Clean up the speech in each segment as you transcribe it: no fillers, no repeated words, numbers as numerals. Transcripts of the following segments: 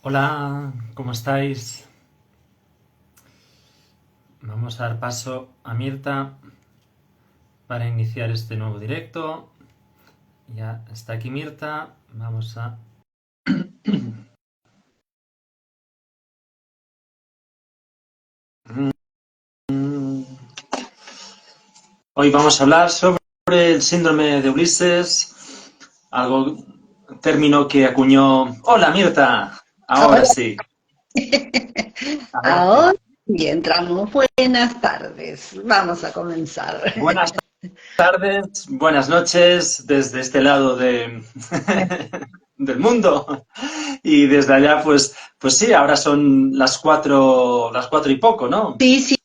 Hola, ¿cómo estáis? Vamos a dar paso a Mirta para iniciar este nuevo directo. Ya está aquí Mirta. Vamos a... Hoy vamos a hablar sobre el síndrome de Ulises, algo, término que acuñó... Hola Mirta, ahora Ahora, sí, ahora sí. ahora sí entramos. Buenas tardes. Vamos a comenzar. Buenas tardes, buenas noches desde este lado del mundo. Y desde allá, pues sí, ahora son las cuatro y poco, ¿no? Sí, sí,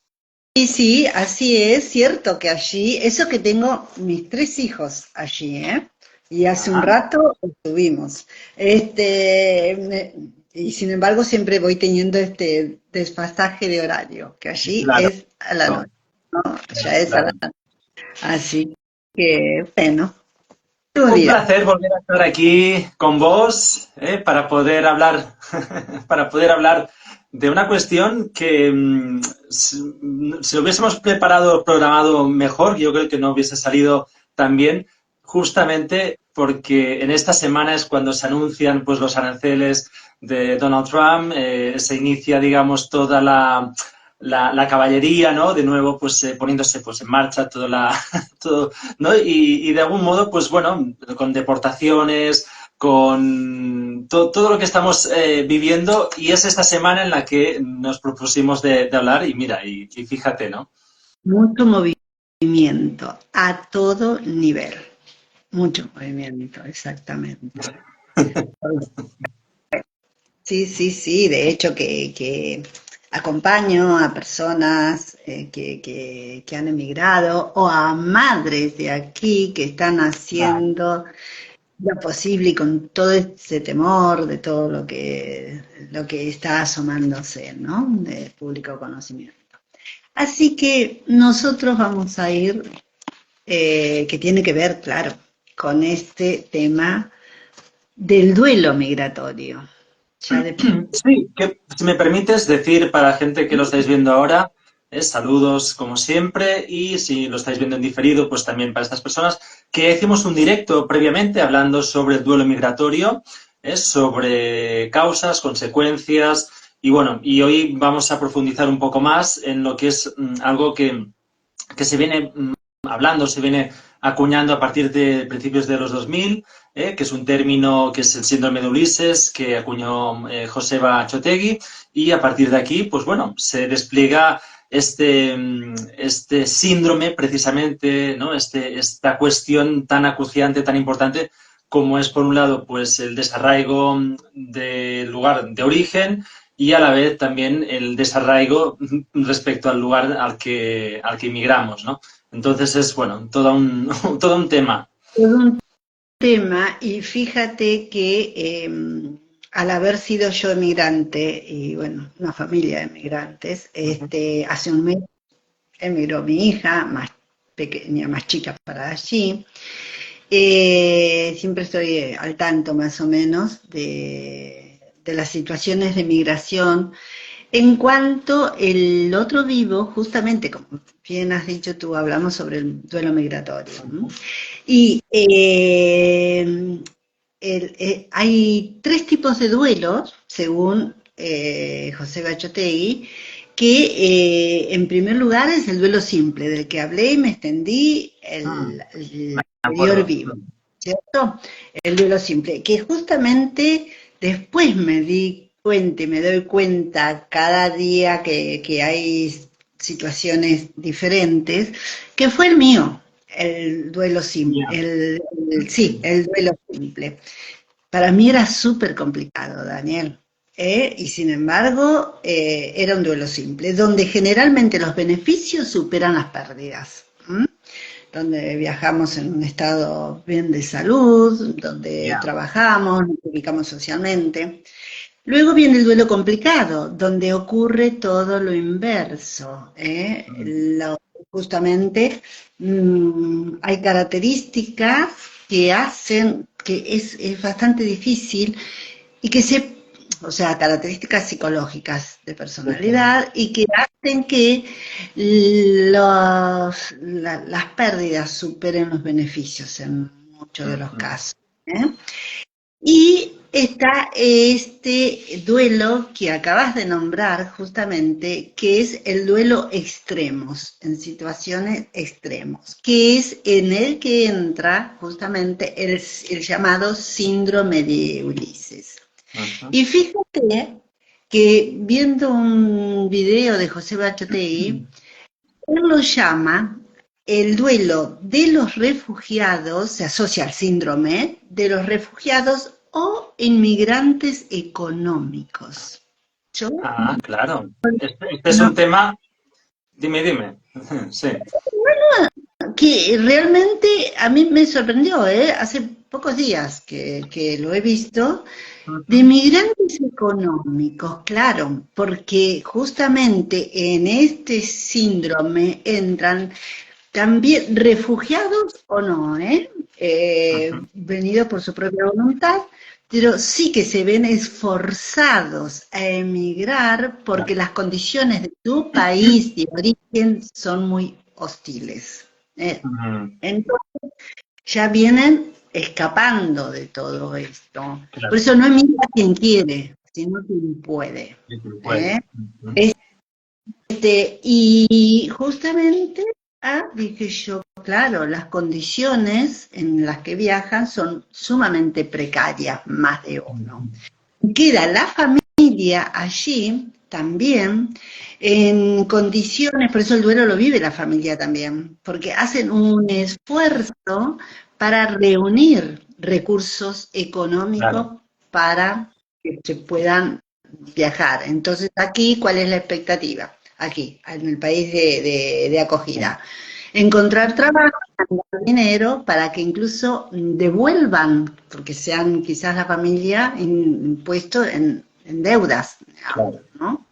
sí, sí, así es, cierto que allí, eso que tengo mis tres hijos allí, ¿eh? Y hace un Ajá, rato estuvimos. Y sin embargo siempre voy teniendo este desfasaje de horario, que allí claro, es a la noche, ¿no? Ya es a la claro. noche. Así que, bueno, muy Un bien. placer volver a estar aquí con vos, para poder hablar, para poder hablar de una cuestión que si lo hubiésemos preparado, programado mejor, yo creo que no hubiese salido tan bien, justamente porque en esta semana es cuando se anuncian pues los aranceles de Donald Trump, se inicia, digamos, toda la caballería, ¿no? De nuevo, pues poniéndose pues en marcha toda todo, ¿no? Y de algún modo, pues bueno, con deportaciones, con todo lo que estamos viviendo, y es esta semana en la que nos propusimos de hablar y mira, y fíjate, ¿no? Mucho movimiento a todo nivel. Mucho movimiento, exactamente. Sí, sí, sí. De hecho que acompaño a personas que han emigrado o a madres de aquí que están Vale. haciendo lo posible y con todo ese temor de todo lo que está asomándose, ¿no? De público conocimiento. Así que nosotros vamos a ir que tiene que ver, claro, con este tema del duelo migratorio. Ya de, Sí, que si me permites decir para la gente que lo estáis viendo ahora, saludos como siempre, y si lo estáis viendo en diferido, pues también para estas personas, que hicimos un directo previamente hablando sobre el duelo migratorio, sobre causas, consecuencias, y bueno, y hoy vamos a profundizar un poco más en lo que es algo que se viene hablando, se viene acuñando a partir de principios de los 2000, que es un término que es el síndrome de Ulises, que acuñó Joseba Chotegui, y a partir de aquí, pues bueno, se despliega este síndrome precisamente, ¿no? Esta cuestión tan acuciante, tan importante, como es por un lado pues el desarraigo del lugar de origen y a la vez también el desarraigo respecto al lugar al que inmigramos, ¿no? Entonces es, bueno, todo un tema. todo un tema y fíjate que al haber sido yo emigrante y bueno, una familia de emigrantes, hace un mes emigró mi hija, más pequeña, más chica para allí. Siempre estoy al tanto más o menos de las situaciones de migración. En cuanto el otro vivo, justamente como bien has dicho tú, hablamos sobre el duelo migratorio. ¿No? Y hay tres tipos de duelos, según José Bachotegui, que en primer lugar es el duelo simple, del que hablé y me extendí el De anterior acuerdo. vivo, ¿cierto? El duelo simple, que justamente después me di cuenta y me doy cuenta cada día que hay situaciones diferentes, que fue el mío, el duelo simple, Yeah. sí, el duelo simple. Para mí era súper complicado, Daniel. Y sin embargo, era un duelo simple, donde generalmente los beneficios superan las pérdidas. ¿M? Donde viajamos en un estado bien de salud, donde Yeah. trabajamos, nos ubicamos socialmente. Luego viene el duelo complicado, donde ocurre todo lo inverso. Justamente hay características que hacen que es bastante difícil y que o sea, características psicológicas de personalidad y que hacen que las pérdidas superen los beneficios en muchos de los casos. ¿Eh? Y está este duelo que acabas de nombrar justamente, que es el duelo extremos, en situaciones extremos, que es en el que entra justamente el llamado síndrome de Ulises. Y fíjate que viendo un video de José Bachotegui, él lo llama el duelo de los refugiados, se asocia al síndrome de los refugiados o inmigrantes económicos. Yo Claro. Este es no, un tema... Dime. Sí. que realmente a mí me sorprendió, hace pocos días que lo he visto, de migrantes económicos, claro, porque justamente en este síndrome entran también refugiados o no, venidos por su propia voluntad, pero sí que se ven esforzados a emigrar porque las condiciones de tu país de origen son muy hostiles. Entonces ya vienen escapando de todo esto. Por Claro. eso no emigra quien quiere, sino quien puede. ¿Eh? Y justamente, dije yo, claro, las condiciones en las que viajan son sumamente precarias, más de uno. Queda la familia allí también en condiciones, por eso el duelo lo vive la familia también, porque hacen un esfuerzo para reunir recursos económicos Claro. para que se puedan viajar. Entonces aquí, ¿cuál es la expectativa? Aquí, en el país de acogida. Encontrar trabajo, ganar dinero para que incluso devuelvan, porque sean quizás la familia impuesto en deudas, digamos, Claro. ¿no?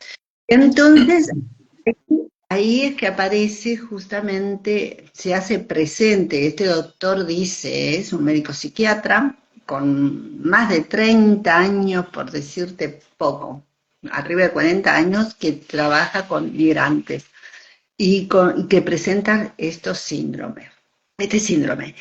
Entonces, ahí es que aparece justamente, se hace presente, este doctor dice, es un médico psiquiatra con más de 30 años, por decirte poco, arriba de 40 años, que trabaja con migrantes y que presentan estos síndromes, este síndrome.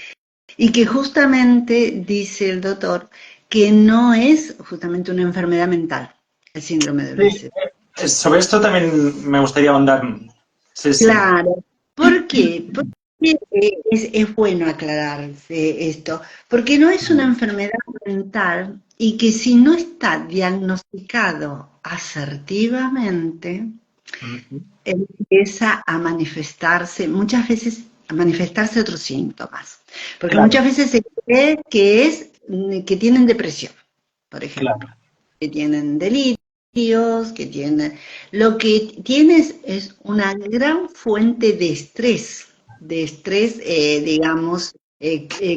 Y que justamente dice el doctor que no es justamente una enfermedad mental, el síndrome de Sí, Ulises. sobre esto también me gustaría ahondar. Sí, sí. Claro. ¿Por qué? Porque es bueno aclararse esto, porque no es una enfermedad mental y que si no está diagnosticado asertivamente, empieza a manifestarse, muchas veces a manifestarse otros síntomas, porque Claro, muchas veces se cree que es que tienen depresión, por ejemplo, claro, que tienen delirios, que tienen... Lo que tienes es una gran fuente de estrés, digamos,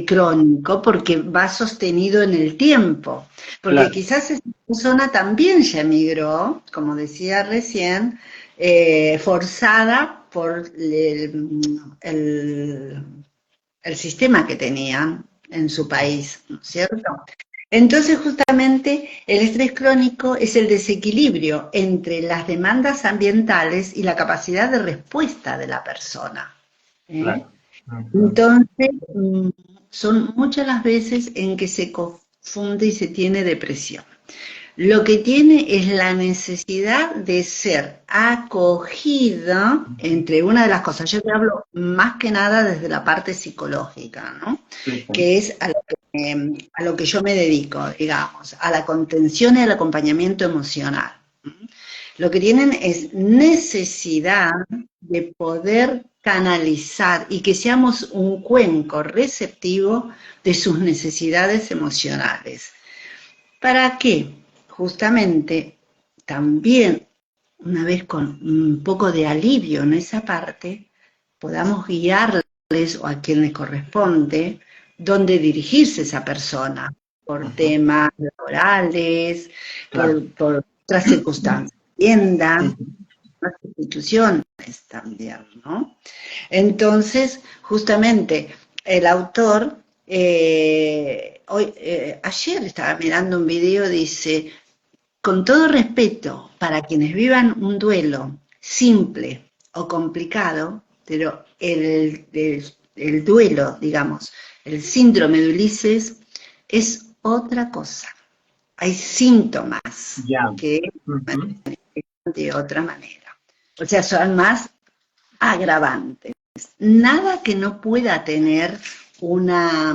crónico, porque va sostenido en el tiempo, porque claro, quizás esa persona también ya emigró, como decía recién, forzada por el sistema que tenían en su país, ¿no es cierto? Entonces, justamente, el estrés crónico es el desequilibrio entre las demandas ambientales y la capacidad de respuesta de la persona. ¿Eh? claro. Entonces, son muchas las veces en que se confunde y se tiene depresión. Lo que tiene es la necesidad de ser acogida entre una de las cosas. Yo te hablo más que nada desde la parte psicológica, ¿no? Sí, sí. Que es a lo que yo me dedico, digamos, a la contención y al acompañamiento emocional. Lo que tienen es necesidad de poder canalizar y que seamos un cuenco receptivo de sus necesidades emocionales. ¿Para qué? Justamente también, una vez con un poco de alivio en esa parte, podamos guiarles o a quien les corresponde dónde dirigirse esa persona, por temas laborales, Claro. por otras circunstancias, tiendas, las instituciones también, ¿no? Entonces, justamente, el autor, ayer estaba mirando un video, dice, con todo respeto para quienes vivan un duelo simple o complicado, pero el duelo, digamos, el síndrome de Ulises es otra cosa. Hay síntomas Ya. que de otra manera. O sea, son más agravantes. Nada que no pueda tener una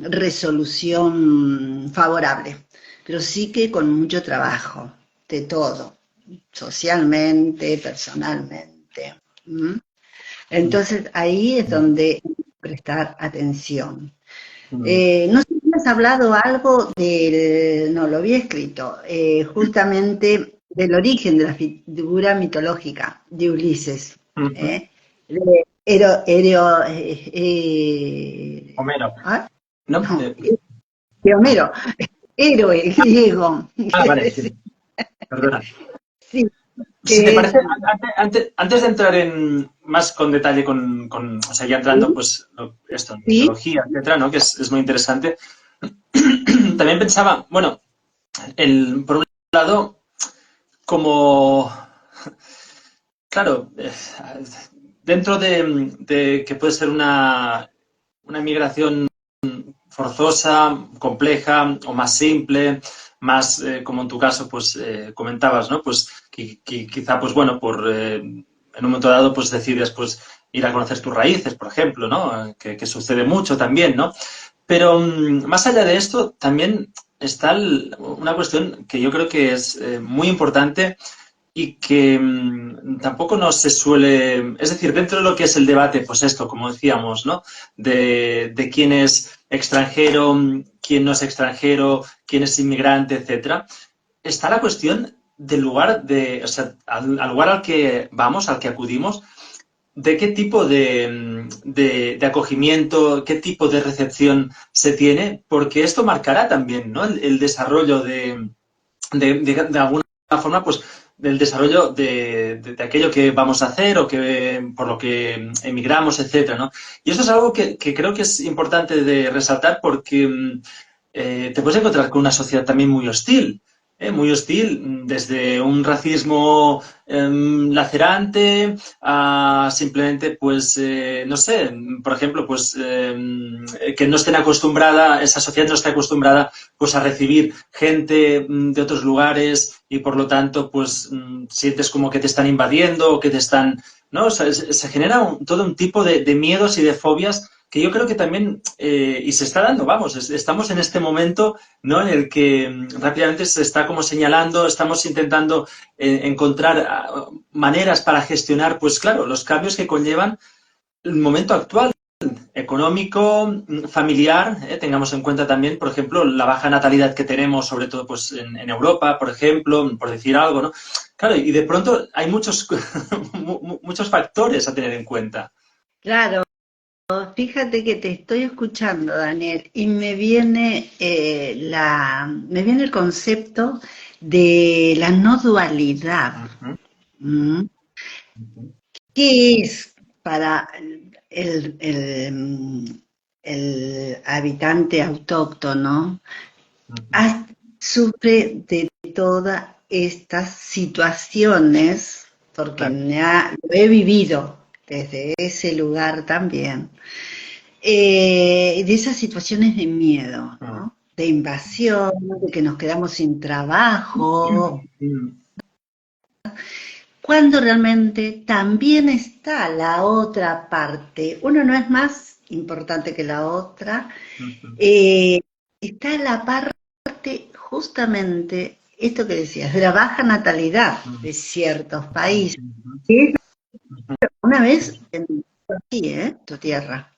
resolución favorable, pero sí que con mucho trabajo, de todo, socialmente, personalmente. ¿Mm? Entonces ahí es donde hay que prestar atención. No sé si has hablado algo del, no lo había escrito, justamente del origen de la figura mitológica de Ulises. ¿Eh? De Homero. ¿ah? ¿No? No, de Homero, héroe griego. Vale, sí, perdona. Sí, Si te que es, parece, antes de entrar en más con detalle o sea, ya entrando, pues, esto, en sí, mitología, etcétera, ¿no? Que es muy interesante. También pensaba, bueno, por un lado, como, claro, dentro de que puede ser una migración forzosa, compleja o más simple, más como en tu caso pues comentabas, ¿no? Pues quizá pues bueno, en un momento dado pues decides pues ir a conocer tus raíces, por ejemplo, ¿no? Que sucede mucho también, ¿no? Pero más allá de esto, también está una cuestión que yo creo que es muy importante y que tampoco no se suele, es decir, dentro de lo que es el debate, pues esto, como decíamos, ¿no? De quién es extranjero, quién no es extranjero, quién es inmigrante, etcétera, está la cuestión del lugar o sea, al lugar al que vamos, al que acudimos, de qué tipo de acogimiento, qué tipo de recepción se tiene, porque esto marcará también, ¿no? El desarrollo de alguna forma, pues del desarrollo de aquello que vamos a hacer o que por lo que emigramos, etcétera, ¿no? Y eso es algo que creo que es importante de resaltar porque te puedes encontrar con una sociedad también muy hostil, desde un racismo lacerante a simplemente, pues, no sé, por ejemplo, pues que no estén acostumbrada, esa sociedad no está acostumbrada pues a recibir gente de otros lugares y por lo tanto pues sientes como que te están invadiendo o que te están, ¿no? O sea, se genera todo un tipo de miedos y de fobias que yo creo que también, y se está dando, vamos, estamos en este momento, ¿no? En el que rápidamente se está como señalando, estamos intentando encontrar maneras para gestionar, pues claro, los cambios que conllevan el momento actual económico, familiar, tengamos en cuenta también, por ejemplo, la baja natalidad que tenemos, sobre todo pues en Europa, por ejemplo, por decir algo, ¿no? Claro, y de pronto hay muchos, muchos factores a tener en cuenta. claro. Fíjate que te estoy escuchando, Daniel, y me viene el concepto de la no dualidad. Ujú, ¿Mm? ujú, ¿Qué es para el habitante autóctono? ujú. Sufre de todas estas situaciones, porque Claro. lo he vivido desde ese lugar también, de esas situaciones de miedo, Mm. ¿no? De invasión, de que nos quedamos sin trabajo, Mm. cuando realmente también está la otra parte. Uno no es más importante que la otra. Ujú. Eh, Está la parte justamente, esto que decías, de la baja natalidad de ciertos países. Ujú. Una vez, aquí, tu tierra,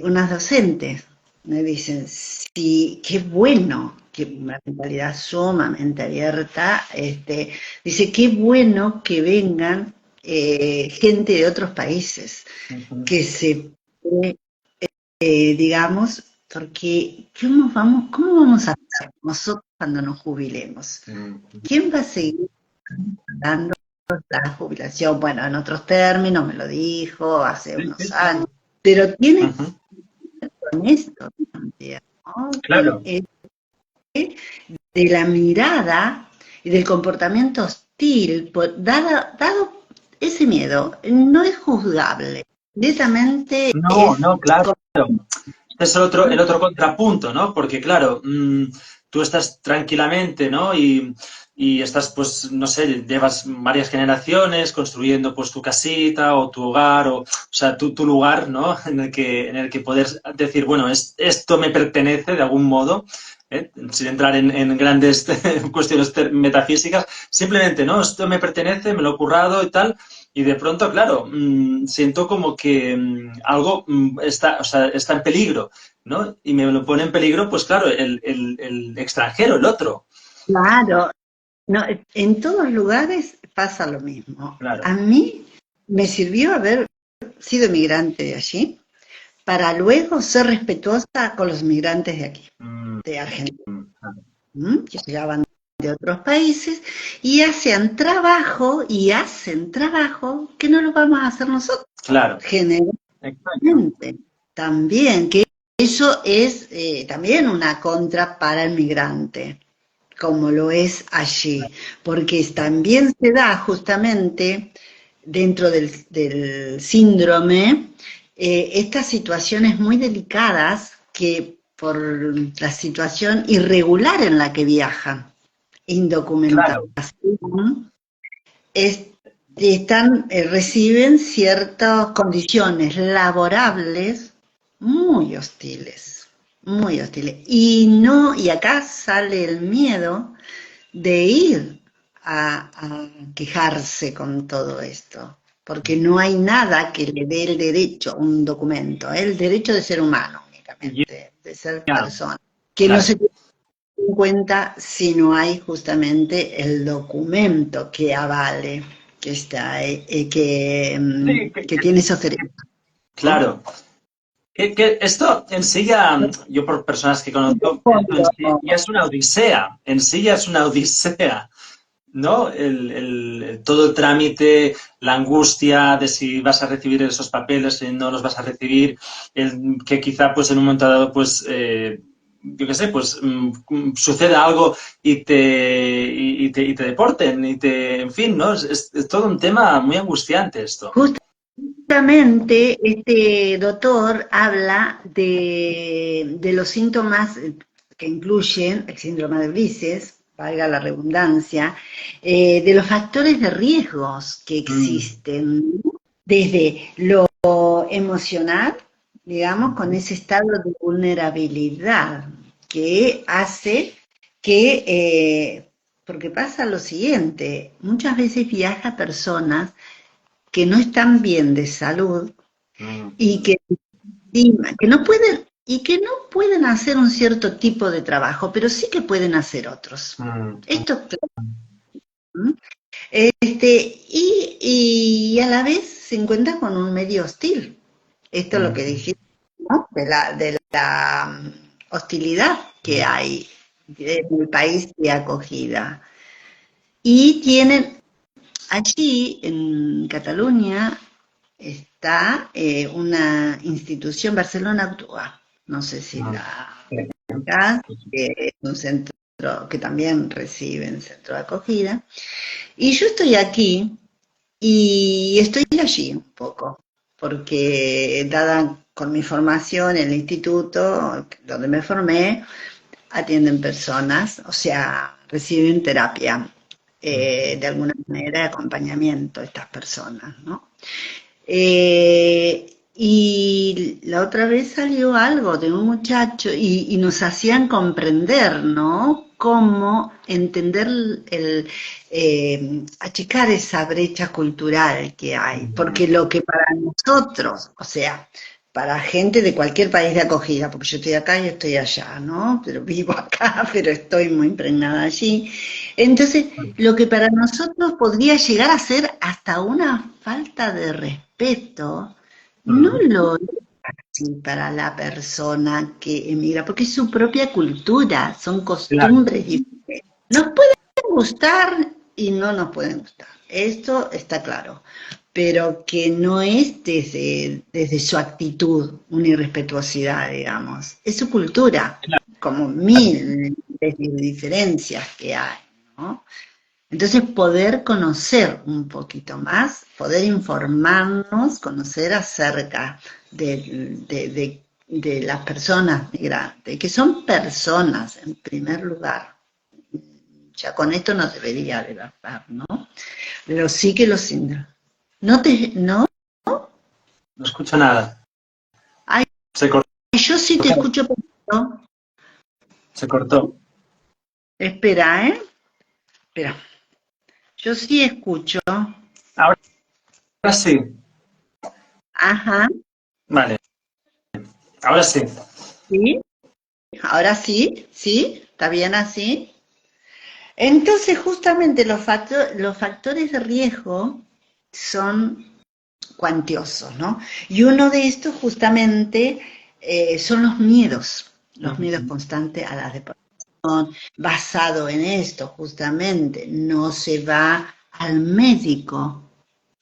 unas docentes me dicen, sí, qué bueno, que una mentalidad sumamente abierta, dice, qué bueno que vengan gente de otros países, Ujú. que se, digamos, porque cómo vamos a hacer nosotros cuando nos jubilemos? Ujú. ¿Quién va a seguir dando la jubilación? Bueno, en otros términos me lo dijo hace Sí, unos sí, sí. años, pero tiene que Ujú. ver con esto también, ¿no? Con Claro. de la mirada y del comportamiento hostil, dado ese miedo, no es juzgable. Directamente No, es... no, claro. Este es el otro contrapunto, ¿no? Porque, claro, tú estás tranquilamente, ¿no? Y estás, pues, no sé, llevas varias generaciones construyendo, pues, tu casita o tu hogar, o sea, tu lugar, ¿no? En el que poder decir, bueno, esto me pertenece de algún modo, sin entrar en grandes cuestiones metafísicas, simplemente, ¿no? Esto me pertenece, me lo he currado y tal, y de pronto, claro, siento como que algo está, o sea, está en peligro, ¿no? Y me lo pone en peligro, pues claro, el extranjero, el otro. Claro, no, en todos lugares pasa lo mismo. Claro. A mí me sirvió haber sido migrante de allí para luego ser respetuosa con los migrantes de aquí, Mm, de Argentina, claro. que llegaban de otros países y hacen trabajo que no lo vamos a hacer nosotros, Claro. generalmente Exacto. también, que eso es también una contra para el migrante, como lo es allí, porque también se da justamente dentro del síndrome estas situaciones muy delicadas que por la situación irregular en la que viajan, Claro. indocumentación, reciben ciertas condiciones laborables muy hostiles, muy hostiles. Y acá sale el miedo de ir a quejarse con todo esto, porque no hay nada que le dé el derecho, un documento, el derecho de ser humano únicamente, de ser Ya, persona, que no claro. se tiene en cuenta si no hay justamente el documento que avale que está, Sí, que tiene esos derechos, ¿no? claro. Que esto en sí ya, yo por personas que conozco, esto en sí ya es una odisea, en sí ya es una odisea, ¿no? Todo el trámite, la angustia de si vas a recibir esos papeles, si no los vas a recibir, que quizá pues en un momento dado pues yo qué sé, pues suceda algo y te deporten en fin, ¿no? Es todo un tema muy angustiante esto. Justamente este doctor habla de los síntomas que incluyen el síndrome de Ulises, valga la redundancia, de los factores de riesgos que Mm, existen, desde lo emocional, digamos, con ese estado de vulnerabilidad que hace que, porque pasa lo siguiente, muchas veces viaja personas que no están bien de salud mm, y que no pueden y que no pueden hacer un cierto tipo de trabajo, pero sí que pueden hacer otros. mm, Esto es claro. Y a la vez se encuentra con un medio hostil. Esto es lo que mm, dijiste, ¿no? De la hostilidad que hay en el país de acogida. Y tienen allí, en Cataluña, está una institución, Barcelona Actúa, no sé si mm. la Sí, ubicás, que es un centro que también recibe en centro de acogida. Y yo estoy aquí y estoy allí un poco, porque dada con mi formación en el instituto donde me formé, atienden personas, o sea, reciben terapia de alguna manera de acompañamiento a estas personas, ¿no? Y la otra vez salió algo de un muchacho y nos hacían comprender, ¿no? Cómo entender achicar esa brecha cultural que hay. Porque lo que para nosotros, o sea, para gente de cualquier país de acogida, porque yo estoy acá y estoy allá, ¿no? Pero vivo acá, pero estoy muy impregnada allí. Entonces, lo que para nosotros podría llegar a ser hasta una falta de respeto, no mm, lo es así para la persona que emigra, porque es su propia cultura, son claro, costumbres diferentes. Nos pueden gustar y no nos pueden gustar, esto está claro, pero que no es desde su actitud una irrespetuosidad, digamos, es su cultura, como claro. mil. diferencias que hay, ¿no? Entonces, poder conocer un poquito más, poder informarnos, conocer acerca de las personas migrantes, que son personas en primer lugar. Ya con esto no debería de bastar, ¿no? Pero sí que los síndromes. No, No escucho nada. ay, Se cortó. yo sí te escucho perfecto. Se cortó. Espera, ¿eh? Espera. Yo sí escucho. Ahora sí. Ajá, Vale. Ahora sí. sí. Ahora sí, sí, está bien así. Entonces, justamente los factores de riesgo son cuantiosos, ¿no? Y uno de estos justamente son los miedos constantes a la deportación, basado en esto justamente, no se va al médico,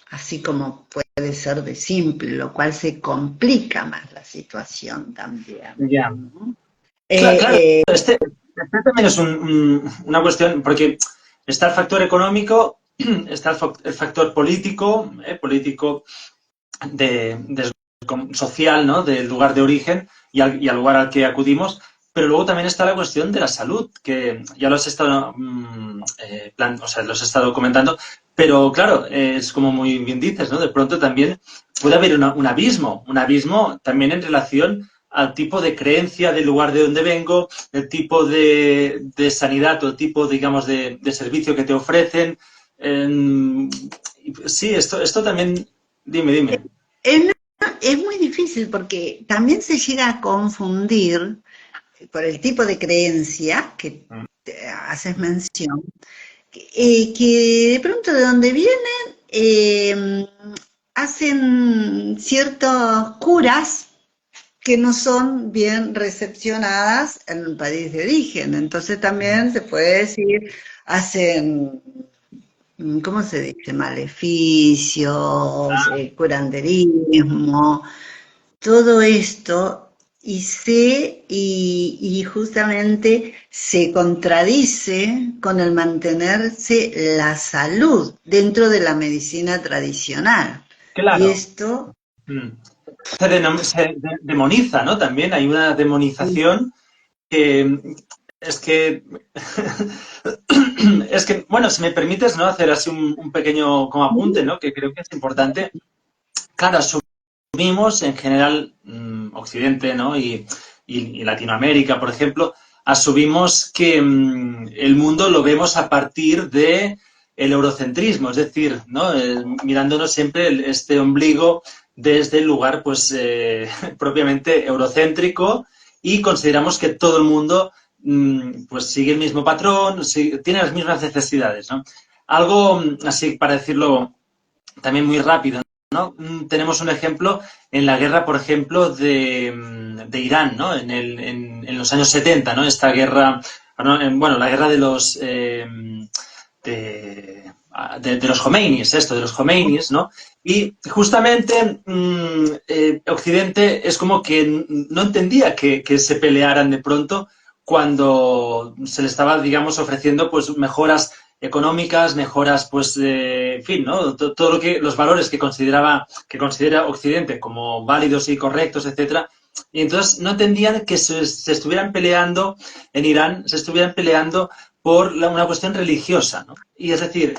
así como puede ser de simple, lo cual se complica más la situación también, Ya. ¿no? Claro, Eh, eh, este también es una cuestión, porque está el factor económico, está el factor político, político social, ¿no? Del lugar de origen y al lugar al que acudimos, pero luego también está la cuestión de la salud, que ya lo has estado, o sea, lo has estado comentando, pero claro, es como muy bien dices, ¿no? De pronto también puede haber un abismo también en relación al tipo de creencia del lugar de donde vengo, el tipo de sanidad o el tipo, digamos, de servicio que te ofrecen. Sí, esto también, dime. Es, es muy difícil porque también se llega a confundir por el tipo de creencia que haces mención, que de pronto de donde vienen hacen ciertos curas que no son bien recepcionadas en el país de origen. Entonces también se puede decir, hacen, ¿cómo se dice? Maleficios, curanderismo, todo esto y justamente se contradice con el mantenerse la salud dentro de la medicina tradicional. Y Claro. esto, Mm. Se demoniza, ¿no? También hay una demonización que es que es que, bueno, si me permites, ¿no? Hacer así un pequeño como apunte, ¿no? Que creo que es importante. Claro, asumimos en general Occidente, ¿no? Y Latinoamérica, por ejemplo, asumimos que el mundo lo vemos a partir de el eurocentrismo, es decir, ¿no? Mirándonos siempre este ombligo desde el lugar, pues, propiamente eurocéntrico y consideramos que todo el mundo, pues, sigue el mismo patrón, tiene las mismas necesidades, ¿no? Algo así, para decirlo también muy rápido, ¿no? Tenemos un ejemplo en la guerra, por ejemplo, de Irán, ¿no? En los años 70, ¿no? Esta guerra, bueno, la guerra de los de los Khomeinis, de los Khomeinis, ¿no? Y justamente Occidente es como que no entendía que se pelearan de pronto cuando se le estaba, digamos, ofreciendo pues mejoras económicas, mejoras, pues, en fin, ¿no? Todo lo que, los valores que considera Occidente como válidos y correctos, etcétera. Y entonces no entendían que se estuvieran peleando en Irán, se estuvieran peleando por una cuestión religiosa, ¿no? Y es decir,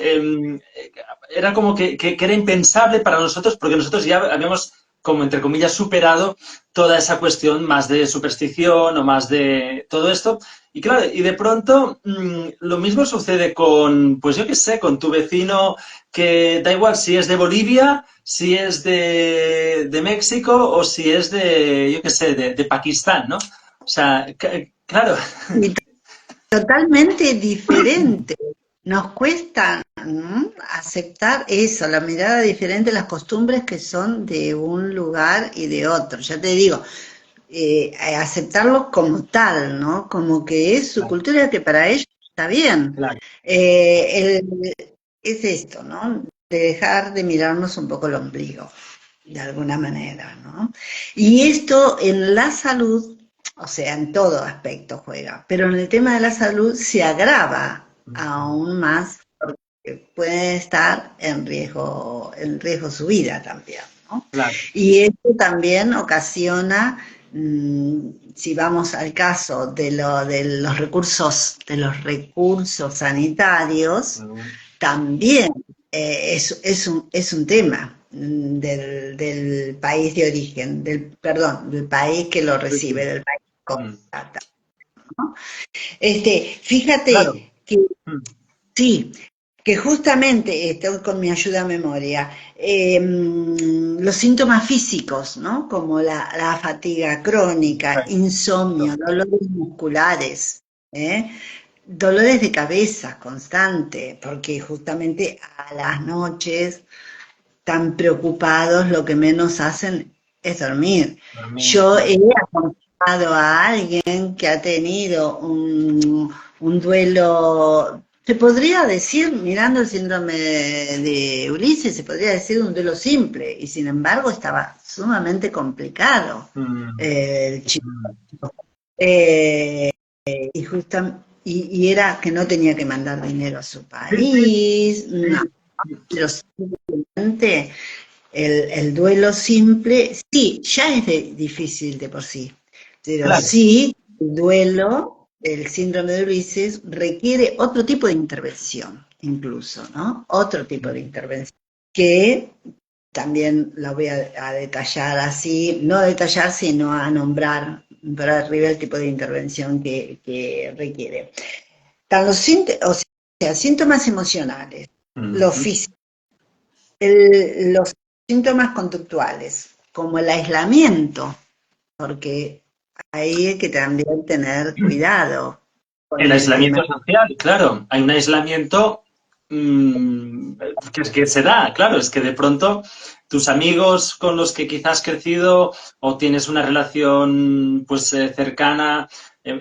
era como que era impensable para nosotros, porque nosotros ya habíamos, como entre comillas, superado toda esa cuestión más de superstición o más de todo esto. Y claro, y de pronto lo mismo sucede con, pues yo qué sé, con tu vecino que da igual si es de Bolivia, si es de México o si es de, yo qué sé, de Pakistán, ¿no? O sea, claro. y totalmente diferente. Nos cuesta aceptar eso, la mirada diferente, las costumbres que son de un lugar y de otro. Ya te digo, aceptarlo como tal, ¿no? Como que es su Claro, cultura que para ellos está bien. claro. Es esto, ¿no? De dejar de mirarnos un poco el ombligo, de alguna manera, ¿no? Y esto en la salud o sea, en todo aspecto juega, pero en el tema de la salud se agrava aún más porque puede estar en riesgo su vida también, ¿no? Claro. Y esto también ocasiona, si vamos al caso de los recursos sanitarios, también es un tema del país de origen, perdón, del país que lo Sí, recibe, sí. del país que Mm. contrata, ¿no? Claro. Fíjate que Mm. sí, que justamente, estoy con mi ayuda a memoria, los síntomas físicos, ¿no? Como la fatiga crónica, insomnio, dolores musculares, ¿eh? Dolores de cabeza constante, porque justamente a las noches tan preocupados lo que menos hacen es dormir. Dormir, Yo he claro. aconsejado a alguien que ha tenido un duelo, se podría decir, mirando el síndrome de Ulises, se podría decir un duelo simple, y sin embargo estaba sumamente complicado Mm. el chico. Mm. Eh, y era que no tenía que mandar dinero a su Sí, sí, país, no, sí. pero simplemente el duelo simple, sí, ya es difícil de por sí, pero Claro. sí, el duelo, el síndrome de Ulises, requiere otro tipo de intervención, incluso, ¿no? Otro tipo de intervención, que también la voy a detallar así, no a detallar, sino a nombrar por arriba el tipo de intervención que requiere. Están o sea, síntomas emocionales, los Mm. físicos, los síntomas conductuales, como el aislamiento, porque ahí hay que también tener cuidado con El el tema. aislamiento social, claro. Hay un aislamiento que se da, claro, es que de pronto tus amigos con los que quizás has crecido o tienes una relación pues cercana,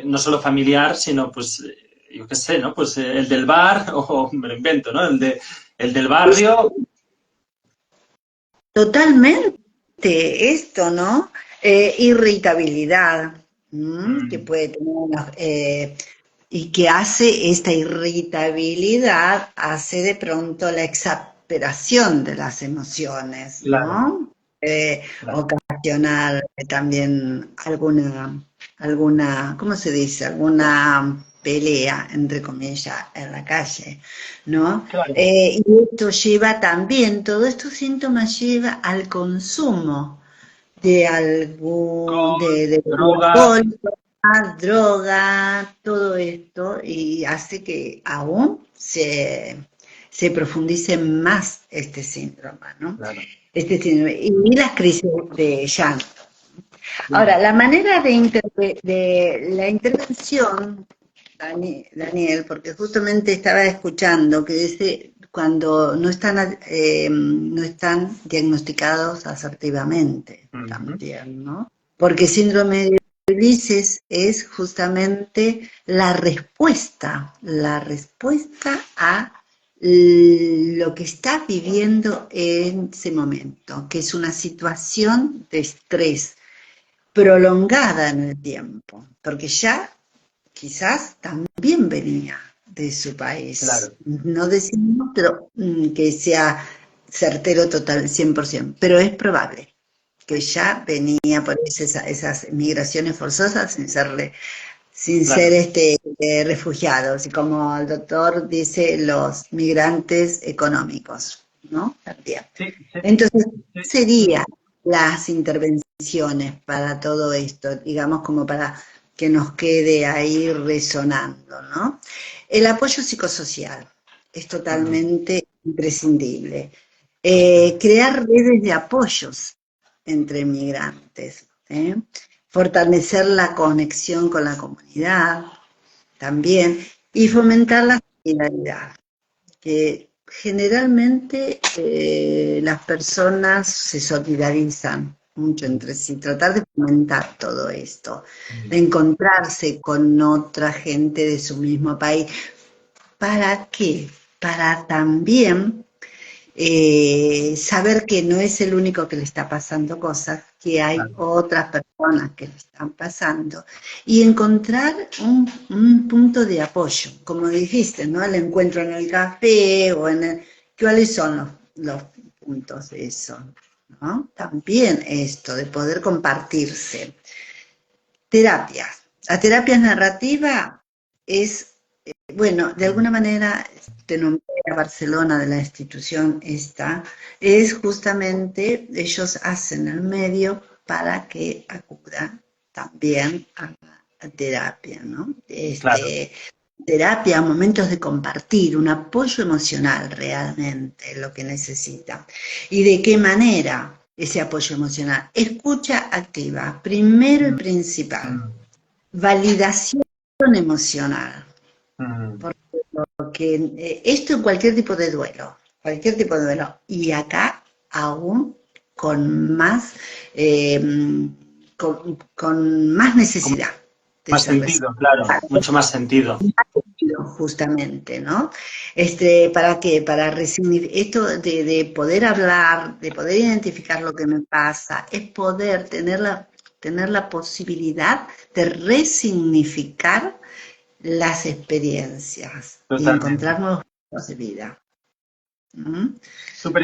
no solo familiar, sino pues, yo qué sé, ¿no? Pues el del bar, o me lo invento, ¿no? El del barrio. Totalmente esto, ¿no? Irritabilidad, que Mm. puede tener y que hace esta irritabilidad, hace de pronto la exasperación de las emociones, Claro, ¿no? claro. Ocasionar también ¿cómo se dice? Alguna pelea, entre comillas, en la calle, ¿no? Claro. Y esto lleva también, todos estos síntomas lleva al consumo de Drogas. alcohol, droga, todo esto, y hace que aún se profundice más este síndrome, ¿no? Claro, Este síndrome, y las crisis de llanto. Ahora, claro. la manera de la intervención, Daniel, porque justamente estaba escuchando que dice cuando no están diagnosticados asertivamente Ujú. también, ¿no? Porque síndrome de Ulises es justamente la respuesta a lo que está viviendo en ese momento, que es una situación de estrés prolongada en el tiempo, porque ya quizás también venía de su país. Claro, No decimos pero, que sea certero total 100%, pero es probable que ya venía por esas migraciones forzosas sin ser claro. refugiados, y como el doctor dice, los migrantes económicos, ¿no? También. Sí, sí, Entonces, sí. ¿qué serían las intervenciones para todo esto? Digamos, como para que nos quede ahí resonando, ¿no? El apoyo psicosocial es Mm. totalmente imprescindible. Crear redes de apoyos entre migrantes, ¿eh? Fortalecer la conexión con la comunidad también y fomentar la solidaridad, que generalmente las personas se solidarizan mucho entre sí, tratar de fomentar todo esto, de encontrarse con otra gente de su mismo país. ¿Para qué? Para también saber que no es el único que le está pasando cosas, que hay Claro, otras personas que le están pasando, y encontrar un punto de apoyo, como dijiste, ¿no? El encuentro en el café o en el... ¿Cuáles son los puntos de eso? ¿No? También esto, de poder compartirse. Terapias. La terapia narrativa es, bueno, de alguna manera, te nombré a Barcelona de la institución esta, es justamente, ellos hacen el medio para que acuda también a terapia, ¿no? claro, Terapia, momentos de compartir, un apoyo emocional realmente, lo que necesita. ¿Y de qué manera ese apoyo emocional? Escucha activa, primero y mm, principal. mm, Validación emocional. mm. Porque esto en cualquier tipo de duelo. Y acá aún con más, eh, con más Con necesidad de más ser sentido, claro, mucho más sentido. justamente, ¿no? ¿Para qué? Para esto de poder hablar, de poder identificar lo que me pasa, es poder tener la posibilidad de resignificar las experiencias y Totalmente. encontrar nuevos puntos de vida. ¿Mm? Súper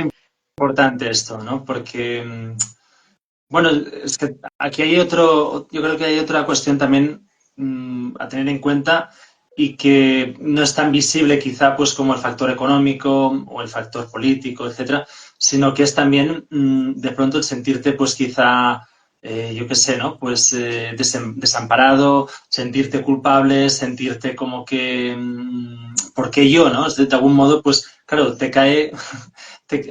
importante esto, ¿no? Porque, bueno, es que aquí hay otro, yo creo que hay otra cuestión también a tener en cuenta y que no es tan visible quizá pues como el factor económico o el factor político, etcétera, sino que es también de pronto el sentirte pues quizá, yo qué sé, ¿no? Pues desamparado, sentirte culpable, sentirte como que, ¿por qué yo, no? De algún modo, pues claro, te cae,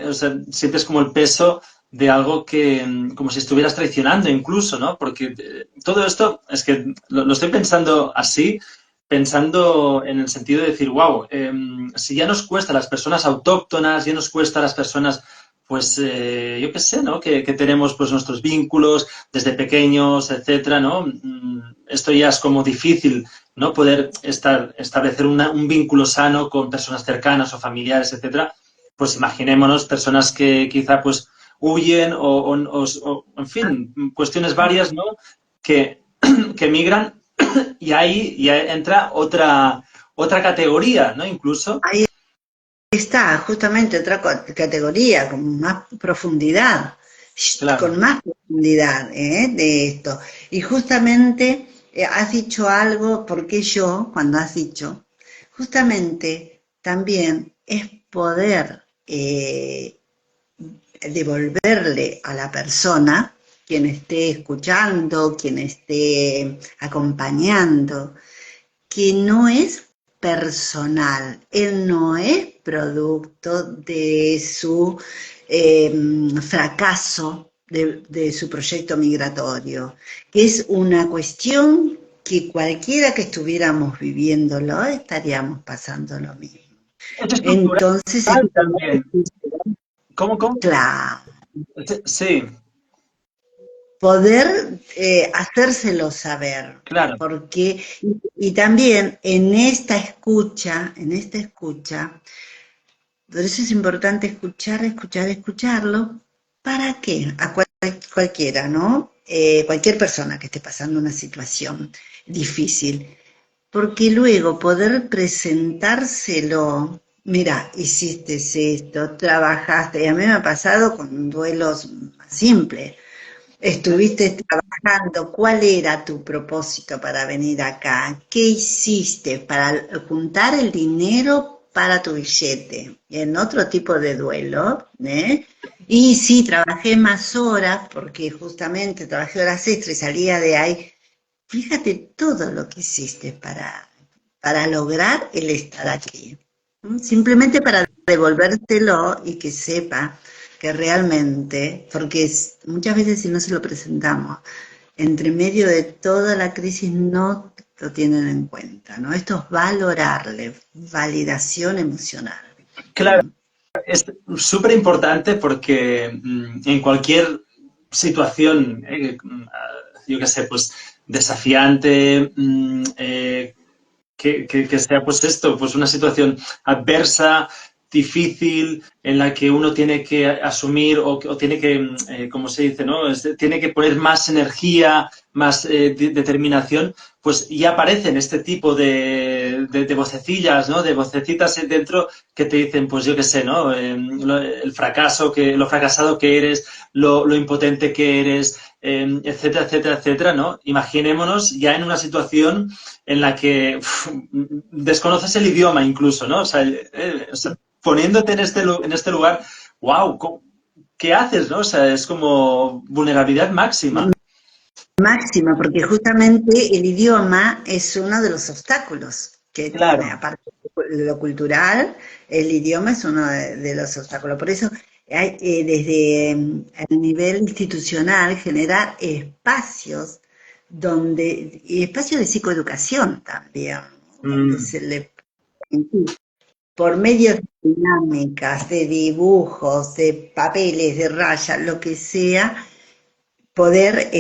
o sea, sientes como el peso de algo que, como si estuvieras traicionando incluso, ¿no? Porque todo esto es que lo estoy pensando así, pensando en el sentido de decir, wow, si ya nos cuesta a las personas autóctonas, ya nos cuesta a las personas, pues, yo qué sé, ¿no? Que tenemos pues nuestros vínculos desde pequeños, etcétera, ¿no? Esto ya es como difícil, ¿no? Poder establecer un vínculo sano con personas cercanas o familiares, etcétera. Pues imaginémonos personas que quizá pues huyen o, en fin, cuestiones varias, ¿no? Que, que migran y ahí ya entra otra categoría, ¿no? Incluso. Ahí está justamente otra categoría con Claro. más profundidad de esto. Y justamente has dicho algo, porque yo, cuando has dicho, justamente también es poder devolverle a la persona, quien esté escuchando, quien esté acompañando, que no es personal, él no es producto de su fracaso de su proyecto migratorio, que es una cuestión que cualquiera que estuviéramos viviéndolo estaríamos pasando lo mismo. Es estructural Entonces es también. ¿Cómo? claro, Sí, poder hacérselo saber, claro. porque y también en esta escucha, por eso es importante escucharlo. ¿Para qué? Cualquiera, ¿no? Cualquier persona que esté pasando una situación difícil, porque luego poder presentárselo, mira, hiciste esto, trabajaste, y a mí me ha pasado con duelos más simples. Estuviste trabajando, ¿cuál era tu propósito para venir acá? ¿Qué hiciste para juntar el dinero para tu billete? En otro tipo de duelo, ¿eh? Y sí, trabajé más horas, porque justamente trabajé horas extra y salía de ahí. Fíjate todo lo que hiciste para lograr el estar aquí. ¿No? Simplemente para devolvértelo y que sepa que realmente, porque muchas veces si no se lo presentamos, entre medio de toda la crisis no lo tienen en cuenta, ¿no? Esto es valorarle, validación emocional. Claro, es súper importante porque en cualquier situación, yo qué sé, pues desafiante, que sea pues esto, pues una situación adversa, difícil, en la que uno tiene que asumir o tiene que, ¿cómo se dice, no? Tiene que poner más energía, más determinación, pues ya aparecen este tipo de vocecillas, ¿no? De vocecitas dentro que te dicen, pues yo qué sé, ¿no? El fracaso, lo fracasado que eres, lo impotente que eres, etcétera, etcétera, etcétera, ¿no? Imaginémonos ya en una situación en la que desconoces el idioma incluso, ¿no? O sea, poniéndote en este lugar, wow, ¿qué haces, no? O sea, es como vulnerabilidad máxima. Máxima, porque justamente el idioma es uno de los obstáculos que tiene, Claro. aparte de lo cultural, el idioma es uno de los obstáculos. Por eso hay, desde el nivel institucional generar espacios donde, y espacios de psicoeducación también, ¿no? Donde Mm, se le por medio de dinámicas, de dibujos, de papeles, de rayas, lo que sea, poder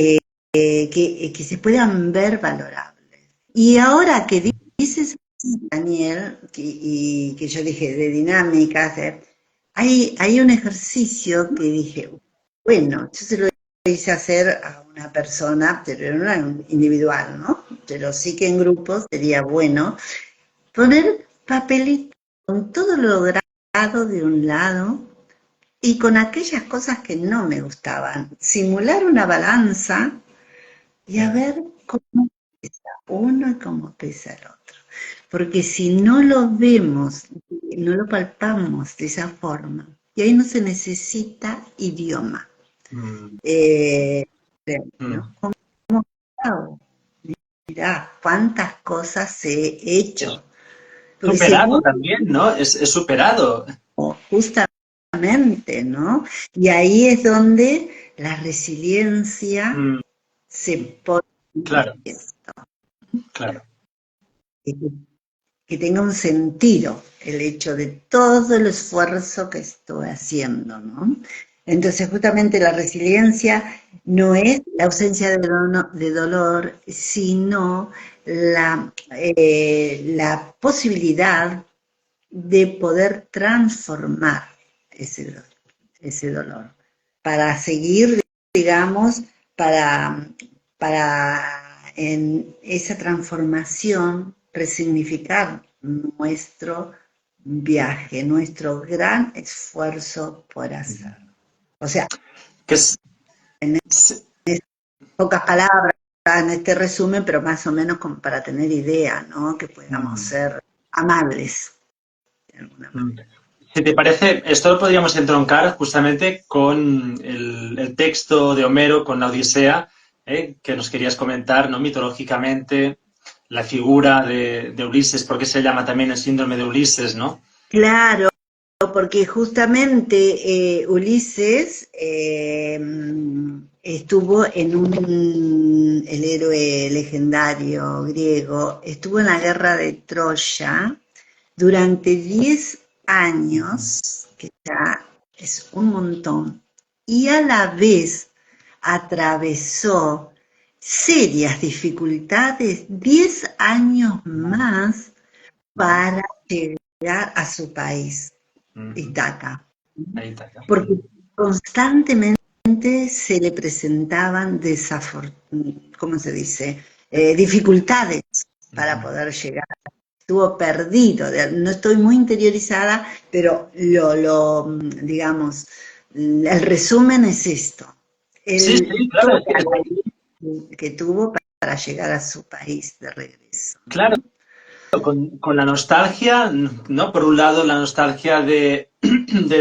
que se puedan ver valorables. Y ahora que dices, Daniel, y que yo dije de dinámicas, hay un ejercicio que dije, bueno, yo se lo hice hacer a una persona, pero no individual, ¿no? Pero sí que en grupo sería bueno poner papelitos con todo lo logrado de un lado y con aquellas cosas que no me gustaban. Simular una balanza y a ver cómo pesa uno y cómo pesa el otro. Porque si no lo vemos, no lo palpamos de esa forma, y ahí no se necesita idioma. mm, Eh, ¿no? mm. ¿Cómo hago? Mirá, cuántas cosas he Es hecho. Porque superado seguro, también, ¿no? Es superado. justamente, ¿no? Y ahí es donde la resiliencia Mm, se pone de claro, manifiesto. claro. Que, que tenga un sentido el hecho de todo el esfuerzo que estoy haciendo, ¿no? Entonces, justamente la resiliencia no es la ausencia de dolor, sino la posibilidad de poder transformar ese, ese dolor para seguir, digamos, para, para en esa transformación resignificar nuestro viaje, nuestro gran esfuerzo por hacer. O sea, Que es, en es- pocas palabras, en este resumen, pero más o menos como para tener idea, ¿no? Que podamos mm, ser amables de alguna mm. manera. Si te parece, esto lo podríamos entroncar justamente con el texto de Homero, con la Odisea, que nos querías comentar, ¿no? Mitológicamente, la figura de Ulises, porque se llama también el síndrome de Ulises, ¿no? Claro, porque justamente Ulises estuvo en el héroe legendario griego, estuvo en la guerra de Troya durante 10 años, que ya es un montón, y a la vez atravesó serias dificultades 10 años más para llegar a su país, Ujú. Ítaca, Ahí está. porque constantemente se le presentaban ¿cómo se dice? Dificultades para Ujú. poder llegar. Estuvo perdido, no estoy muy interiorizada, pero digamos, el resumen es esto. Sí, sí, Toda claro, la vida que tuvo para llegar a su país de regreso, claro, ¿no? con la nostalgia, ¿no? Por un lado, la nostalgia de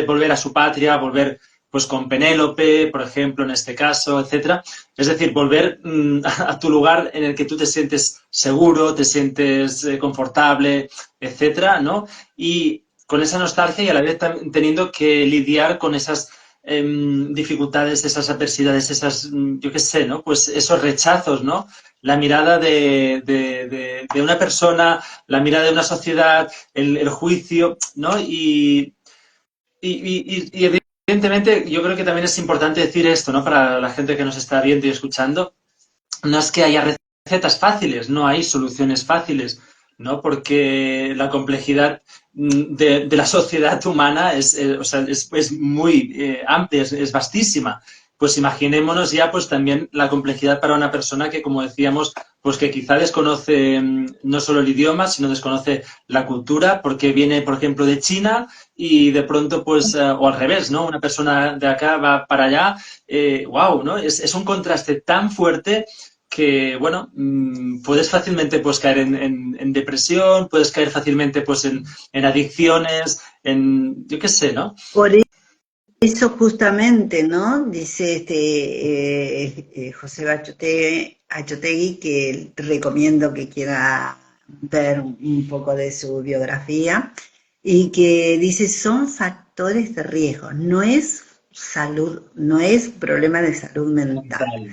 volver a su patria, volver pues con Penélope, por ejemplo, en este caso, etcétera. Es decir, volver a tu lugar en el que tú te sientes seguro, te sientes confortable, etcétera, ¿no? Y con esa nostalgia y a la vez teniendo que lidiar con esas dificultades, esas adversidades, esas, yo qué sé, ¿no? Pues esos rechazos, ¿no? La mirada de una persona, la mirada de una sociedad, el juicio, ¿no? Y evidentemente yo creo que también es importante decir esto, ¿no? Para la gente que nos está viendo y escuchando, no es que haya recetas fáciles, no hay soluciones fáciles. ¿no? Porque la complejidad de la sociedad humana o sea, es muy amplia, es vastísima. Pues imaginémonos ya pues también la complejidad para una persona que, como decíamos, pues que quizá desconoce no solo el idioma, sino desconoce la cultura, porque viene, por ejemplo, de China y de pronto, pues, o al revés, ¿no? Una persona de acá va para allá, wow, ¿no? Es un contraste tan fuerte que, bueno, puedes fácilmente pues caer en depresión, puedes caer fácilmente pues en adicciones, yo qué sé, ¿no? Por eso justamente, ¿no? Dice José Achotegui que recomiendo que quiera ver un poco de su biografía y que dice son factores de riesgo, no es salud, no es problema de salud mental.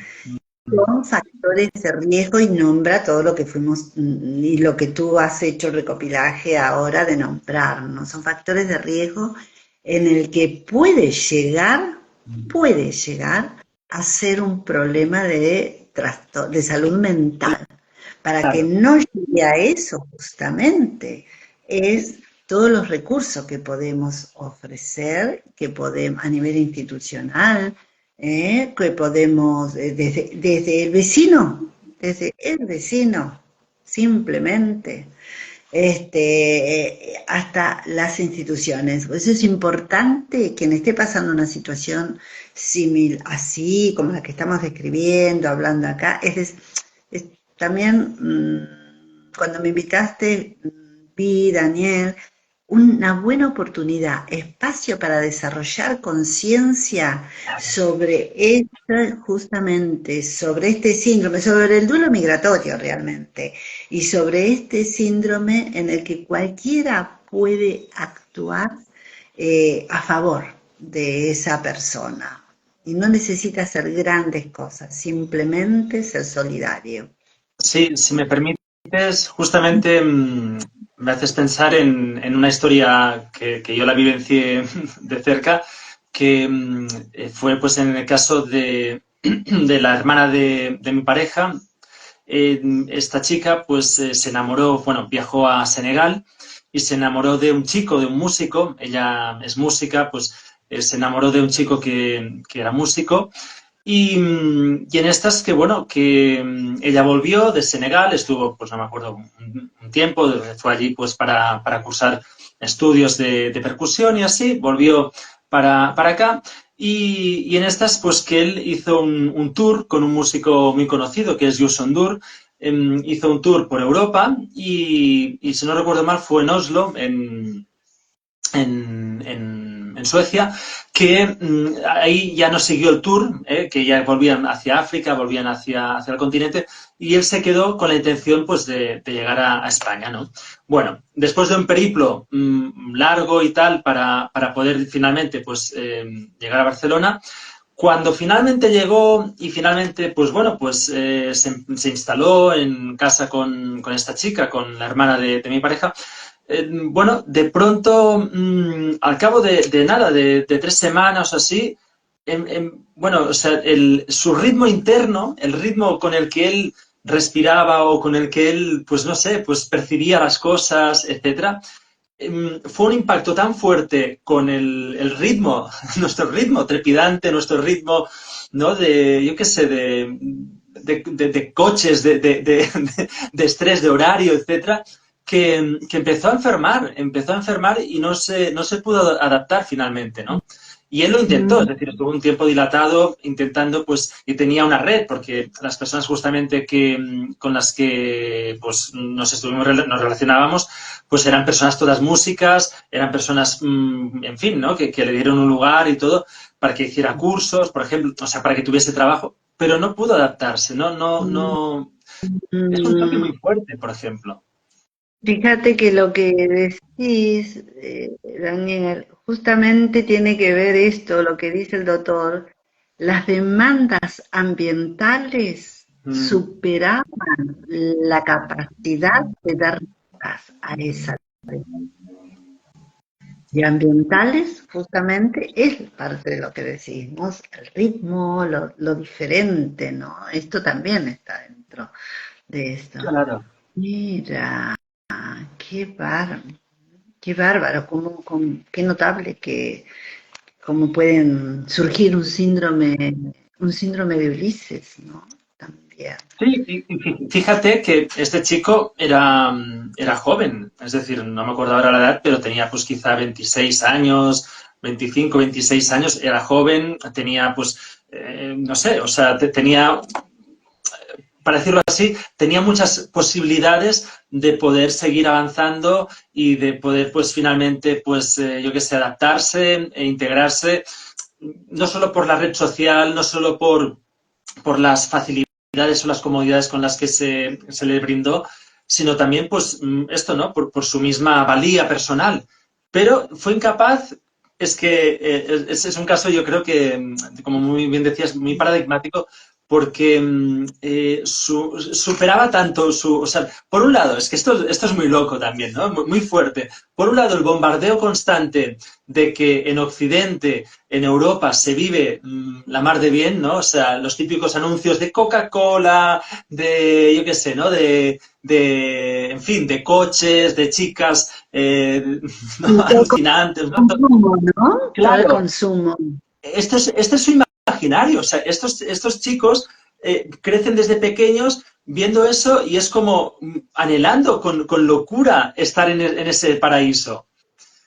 Son factores de riesgo y nombra todo lo que fuimos y lo que tú has hecho recopilaje ahora de nombrar, ¿no? Son factores de riesgo en el que puede llegar a ser un problema de salud mental. Para que Claro. no llegue a eso justamente, es todos los recursos que podemos ofrecer, que podemos a nivel institucional, que podemos, desde el vecino, simplemente, hasta las instituciones. Por eso es importante quien esté pasando una situación similar, así como la que estamos describiendo, hablando acá, es también, cuando me invitaste, vi, Daniel, una buena oportunidad, espacio para desarrollar conciencia sobre esto, justamente, sobre este síndrome, sobre el duelo migratorio realmente, y sobre este síndrome en el que cualquiera puede actuar a favor de esa persona. Y no necesita hacer grandes cosas, simplemente ser solidario. Sí, si me permites, justamente me haces pensar en una historia que yo la vivencié de cerca, que fue pues en el caso de la hermana de mi pareja. Esta chica pues se enamoró, bueno, viajó a Senegal y se enamoró de un chico, de un músico. Ella es música, pues se enamoró de un chico que era músico y en estas que, bueno, que ella volvió de Senegal, estuvo, pues no me acuerdo, un tiempo, fue allí pues para cursar estudios de percusión y así, volvió para acá. Y en estas, pues que él hizo un tour con un músico muy conocido, que es Youssou N'Dour, hizo un tour por Europa y si no recuerdo mal fue en Oslo, en Suecia, que ahí ya no siguió el tour, que ya volvían hacia África, volvían hacia el continente, y él se quedó con la intención pues, de llegar a España, ¿no? Bueno, después de un periplo largo y tal para poder finalmente pues, llegar a Barcelona, cuando finalmente llegó y finalmente, pues bueno, pues se instaló en casa con esta chica, con la hermana de mi pareja, bueno, de pronto, al cabo de nada, de 3 semanas o así, bueno, o sea, su ritmo interno, el ritmo con el que él respiraba o con el que él, pues no sé, pues percibía las cosas, etcétera, fue un impacto tan fuerte con el ritmo, nuestro ritmo trepidante, nuestro ritmo, ¿no? Yo qué sé, de coches, de estrés, de horario, etcétera, que empezó a enfermar y no se pudo adaptar finalmente, ¿no? Y él lo intentó, es decir, estuvo un tiempo dilatado intentando, pues, y tenía una red, porque las personas justamente con las que pues, nos relacionábamos, pues eran personas todas músicas, eran personas, en fin, ¿no? Que le dieron un lugar y todo para que hiciera cursos, por ejemplo, o sea, para que tuviese trabajo, pero no pudo adaptarse, no. Es un choque Mm, muy fuerte, por ejemplo. Fíjate que lo que decís, Daniel, justamente tiene que ver esto, lo que dice el doctor, las demandas ambientales Mm, superaban la capacidad de dar respuestas a esa. Y ambientales, justamente, es parte de lo que decimos, el ritmo, lo diferente, ¿no? Esto también está dentro de esto. claro. Mira. qué bárbaro, qué bárbaro, qué notable que cómo pueden surgir un síndrome de Ulises, ¿no? También. Sí, y fíjate que este chico era joven, es decir, no me acuerdo ahora la edad, pero tenía pues quizá 26 años, 25, 26 años, era joven, tenía pues, no sé, o sea, tenía, para decirlo así, tenía muchas posibilidades de poder seguir avanzando y de poder pues finalmente, pues yo qué sé, adaptarse e integrarse, no solo por la red social, no solo por las facilidades o las comodidades con las que se le brindó, sino también, pues, esto, ¿no? Por su misma valía personal. Pero fue incapaz, es que es un caso, yo creo que, como muy bien decías, muy paradigmático, porque superaba tanto su... O sea, por un lado, es que esto es muy loco también, ¿no? Muy fuerte. Por un lado, el bombardeo constante de que en Occidente, en Europa, se vive la mar de bien, ¿no? O sea, los típicos anuncios de Coca-Cola, de, yo qué sé, ¿no? En fin, de coches, de chicas ¿no? Y todo alucinantes, ¿no? consumo, ¿no? Todo el Claro, consumo. este es su imaginario. O sea, estos chicos crecen desde pequeños viendo eso y es como anhelando con locura estar en ese paraíso.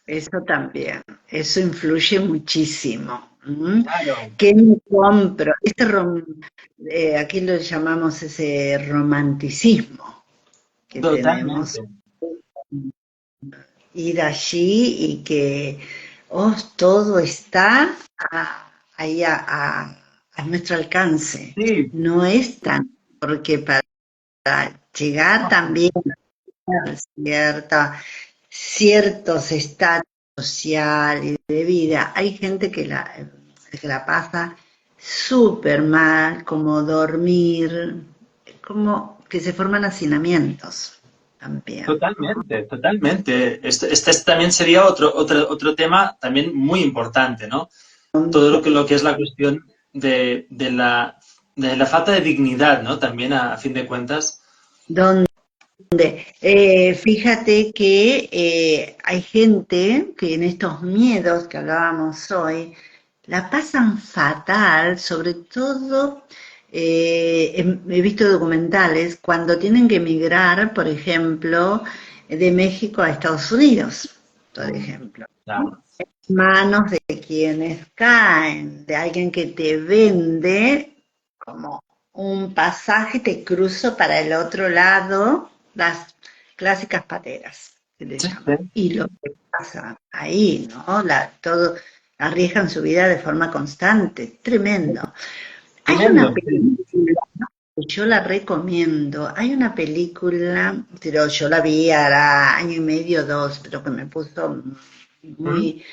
Eso también, eso influye muchísimo. ¿M? Claro, ¿Qué me compro? Aquí lo llamamos ese romanticismo que tenemos, totalmente. ir allí y que todo está ahí a nuestro alcance. Sí, No es tan, porque para llegar también a ciertos estatus social y de vida, hay gente que la pasa súper mal, como dormir, como que se forman hacinamientos también, ¿no? totalmente, totalmente. Este también sería otro tema también muy importante, ¿no? Todo lo que es la cuestión de la falta de dignidad, ¿no? También a fin de cuentas. Donde, fíjate que hay gente que en estos miedos que hablábamos hoy, la pasan fatal, sobre todo he visto documentales cuando tienen que emigrar, por ejemplo, de México a Estados Unidos, por ejemplo. Claro. Manos de quienes caen, de alguien que te vende como un pasaje, te cruzo para el otro lado, las clásicas pateras, que le Sí, llaman. sí. Y lo que pasa ahí, ¿no? Todo, arriesgan su vida de forma constante, tremendo. Hay una Tremendo, sí. película que yo la recomiendo, hay una película, pero yo la vi hará año y medio, dos, pero que me puso Mm. muy,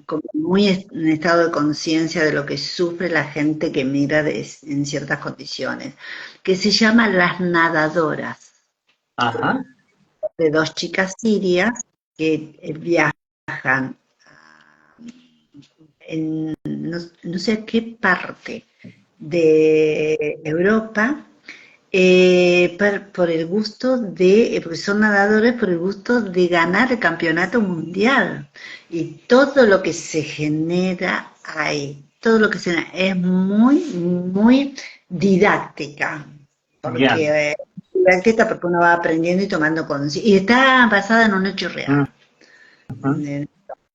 como muy en estado de conciencia de lo que sufre la gente que migra en ciertas condiciones, que se llama Las Nadadoras, Ajá. de dos chicas sirias que viajan no sé a qué parte de Europa por el gusto porque son nadadores por el gusto de ganar el campeonato mundial. Y todo lo que se genera ahí, todo lo que es muy, muy didáctica, Bien. porque didáctica porque uno va aprendiendo y tomando conciencia. Y está basada en un hecho real. Mm, ujú.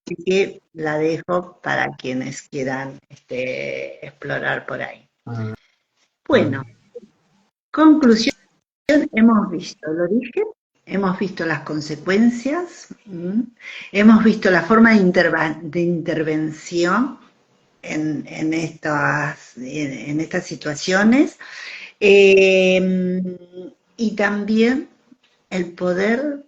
Así que la dejo para quienes quieran explorar por ahí. Mm, Bueno, mm. conclusión. Hemos visto el origen, hemos visto las consecuencias, hemos visto la forma de intervención en estas situaciones, eh, y también el poder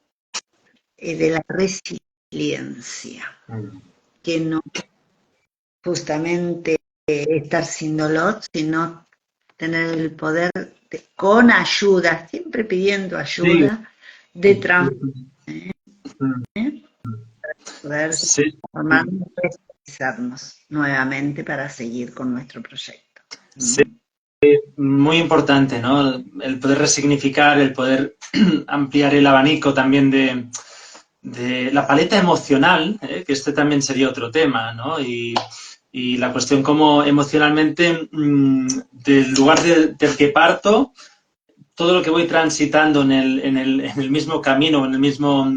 de la resiliencia, Mm. que no justamente estar sin dolor, sino tener el poder con ayuda, siempre pidiendo Sí. ayuda, de Mm. poder Sí. transformarnos y realizarnos nuevamente para seguir con nuestro proyecto. Sí, ¿Mm? muy importante, ¿no? El poder resignificar, el poder ampliar el abanico también de la paleta emocional, que este también sería otro tema, ¿no? Y la cuestión como emocionalmente, del lugar del que parto, todo lo que voy transitando en el mismo camino, en el mismo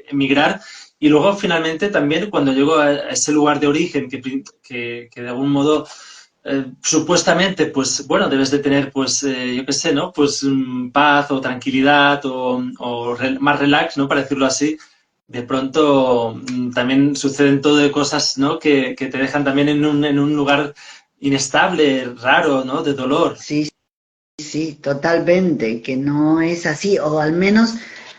emigrar, y luego finalmente también cuando llego a ese lugar de origen que de algún modo supuestamente, pues bueno, debes de tener, pues yo qué sé, ¿no? Pues paz o tranquilidad o más relax, ¿no? Para decirlo así. De pronto también suceden todo de cosas, ¿no? Que te dejan también en un lugar inestable, raro, ¿no? De dolor. Sí, sí, totalmente, que no es así, o al menos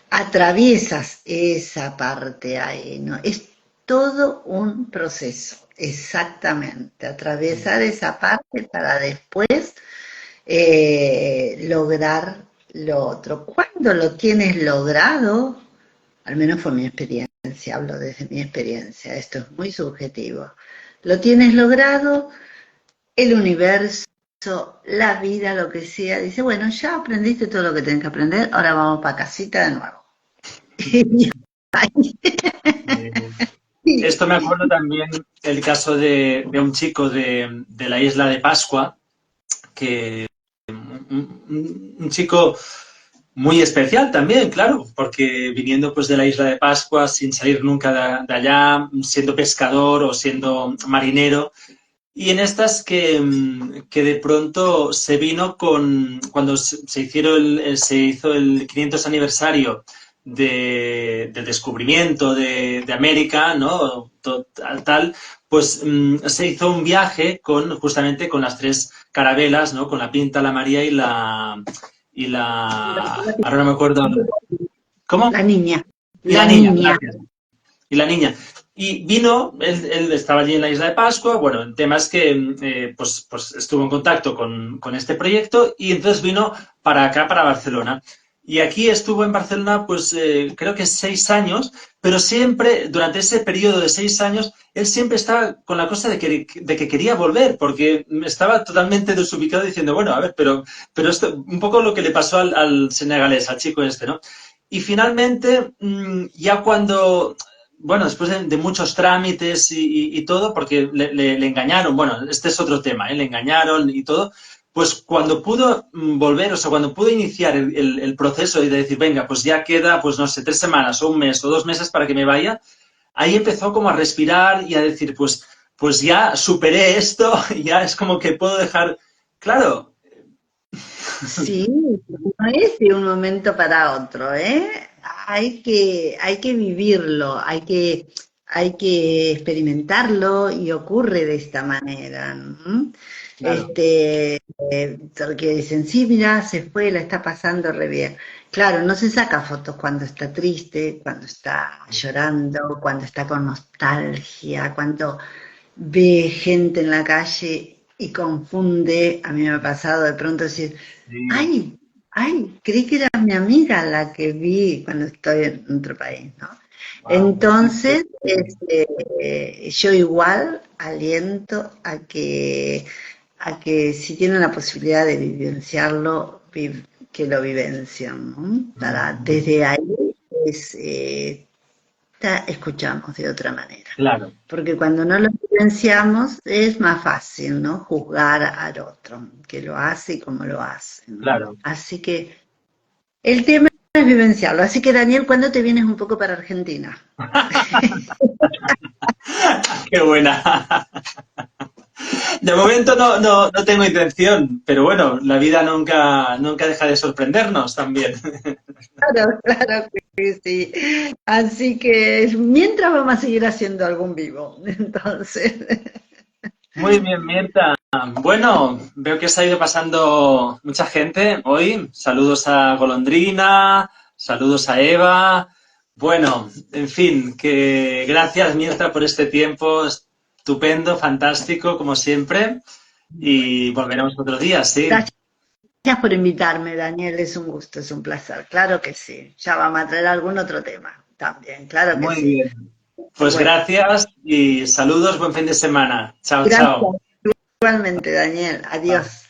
atraviesas esa parte ahí, ¿no? Es todo un proceso, exactamente, atravesar esa parte para después lograr lo otro. Cuando lo tienes logrado, al menos fue mi experiencia, hablo desde mi experiencia, esto es muy subjetivo, lo tienes logrado, el universo, la vida, lo que sea, dice, bueno, ya aprendiste todo lo que tenés que aprender, ahora vamos para casita de nuevo. Esto me acuerdo también el caso de un chico de la isla de Pascua, que un chico muy especial también, claro, porque viniendo pues de la isla de Pascua sin salir nunca de allá, siendo pescador o siendo marinero, y en estas que de pronto se vino cuando se hizo el 500 aniversario del descubrimiento de América, ¿no? Tal, pues se hizo un viaje justamente con las tres carabelas, ¿no? Con la Pinta, la María ahora no me acuerdo. ¿Cómo? La niña, Y la la niña, niña. gracias. Y la niña. Y vino, él estaba allí en la isla de Pascua, bueno, el tema es que pues estuvo en contacto con este proyecto y entonces vino para acá, para Barcelona. Y aquí estuvo en Barcelona, pues creo que 6 años, pero siempre, durante ese periodo de 6 años, él siempre estaba con la cosa de que quería volver, porque estaba totalmente desubicado diciendo, bueno, a ver, pero esto, un poco lo que le pasó al senegalés, al chico este, ¿no? Y finalmente, ya cuando bueno, después de muchos trámites y todo, porque le engañaron, bueno, este es otro tema, ¿eh? Le engañaron y todo, pues cuando pudo volver, o sea, cuando pudo iniciar el proceso y de decir, venga, pues ya queda, pues no sé, 3 semanas o un mes o 2 meses para que me vaya, ahí empezó como a respirar y a decir, pues ya superé esto, ya es como que puedo dejar, claro. Sí, no es de un momento para otro, ¿eh? Hay que vivirlo, hay que experimentarlo y ocurre de esta manera. ¿No? Claro. Porque dicen, sí, mira, se fue, la está pasando re bien. Claro, no se saca fotos cuando está triste, cuando está llorando, cuando está con nostalgia, cuando ve gente en la calle y confunde, a mí me ha pasado de pronto decir, Sí. ay, ay, creí que era mi amiga la que vi cuando estoy en otro país, ¿no? Wow. Entonces, yo igual aliento a que si tienen la posibilidad de vivenciarlo, que lo vivencien, ¿no? Desde ahí es, escuchamos de otra manera. Claro, Porque cuando no lo vivenciamos es más fácil, ¿no? Juzgar al otro, que lo hace y cómo lo hace, ¿no? claro. Así que el tema es vivenciarlo. Así que Daniel, ¿cuándo te vienes un poco para Argentina? Qué buena. De momento no tengo intención, pero bueno, la vida nunca deja de sorprendernos también. Claro, claro que sí. Así que mientras vamos a seguir haciendo algún vivo. Entonces, Muy bien, Mirta. Bueno, veo que se ha ido pasando mucha gente hoy. Saludos a Golondrina, saludos a Eva. Bueno, en fin, que gracias, Mirta, por este tiempo estupendo, fantástico, como siempre. Y volveremos otro día, sí. gracias por invitarme, Daniel. Es un gusto, es un placer. Claro que sí. Ya vamos a traer algún otro tema también. Claro que Muy sí. bien. Pues Bueno, gracias y saludos, buen fin de semana. Chao, gracias. chao. Igualmente, Daniel. Adiós.